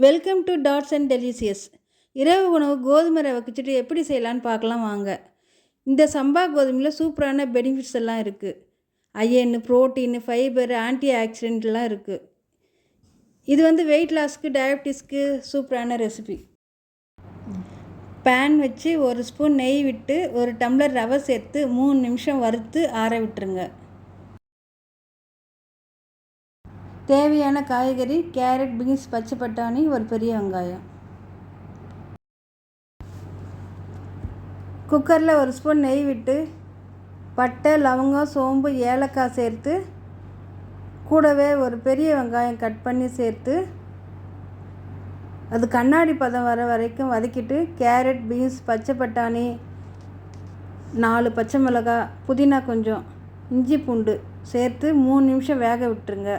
Welcome to tots and delicious. இரவு உணவு கோதுமை ரவை கிச்சடி எப்படி செய்யலான்னு பார்க்கலாம் வாங்க. இந்த சம்பா கோதுமையில் சூப்பரான பெனிஃபிட்ஸ் எல்லாம் இருக்குது. அயன், ப்ரோட்டீன், ஃபைபர், ஆன்டி ஆக்சிடென்ட்லாம் இருக்குது. இது வெயிட் லாஸ்க்கு, டயபிட்டிஸ்க்கு சூப்பரான ரெசிபி. பேன் வச்சு 1 ஸ்பூன் நெய் விட்டு 1 டம்ளர் ரவை சேர்த்து 3 நிமிஷம் வறுத்து ஆற விட்டுருங்க. தேவையான காய்கறி கேரட், பீன்ஸ், பச்சை பட்டாணி, ஒரு பெரிய வெங்காயம். குக்கரில் 1 ஸ்பூன் நெய் விட்டு பட்டை, லவங்கம், சோம்பு, ஏலக்காய் சேர்த்து கூடவே ஒரு பெரிய வெங்காயம் கட் பண்ணி சேர்த்து அது கண்ணாடி பதம் வர வரைக்கும் வதக்கிட்டு கேரட், பீன்ஸ், பச்சை பட்டாணி, 4 பச்சை மிளகாய், புதினா கொஞ்சம், இஞ்சி பூண்டு சேர்த்து 3 நிமிஷம் வேக விட்டுருங்க.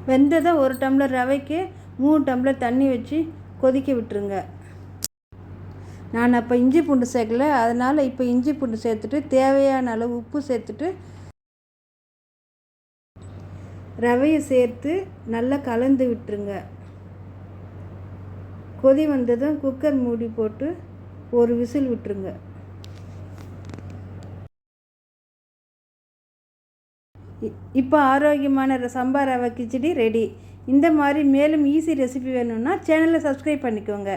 வெந்ததை 1 டம்ளர் ரவைக்கு 3 டம்ளர் தண்ணி வச்சு கொதிக்க விட்டுருங்க. நான் அப்போ இஞ்சி பூண்டு சேர்க்கல, அதனால் இப்போ இஞ்சி பூண்டு சேர்த்துட்டு தேவையான அளவு உப்பு சேர்த்துட்டு ரவையை சேர்த்து நல்லா கலந்து விட்டுருங்க. கொதி வந்ததும் குக்கர் மூடி போட்டு ஒரு விசில் விட்டுருங்க. இப்போ ஆரோக்கியமான சம்பா ரவை கிச்சடி ரெடி. இந்த மாதிரி மேலும் ஈஸி ரெசிபி வேணும்னா சேனலை சப்ஸ்கிரைப் பண்ணிக்கோங்க.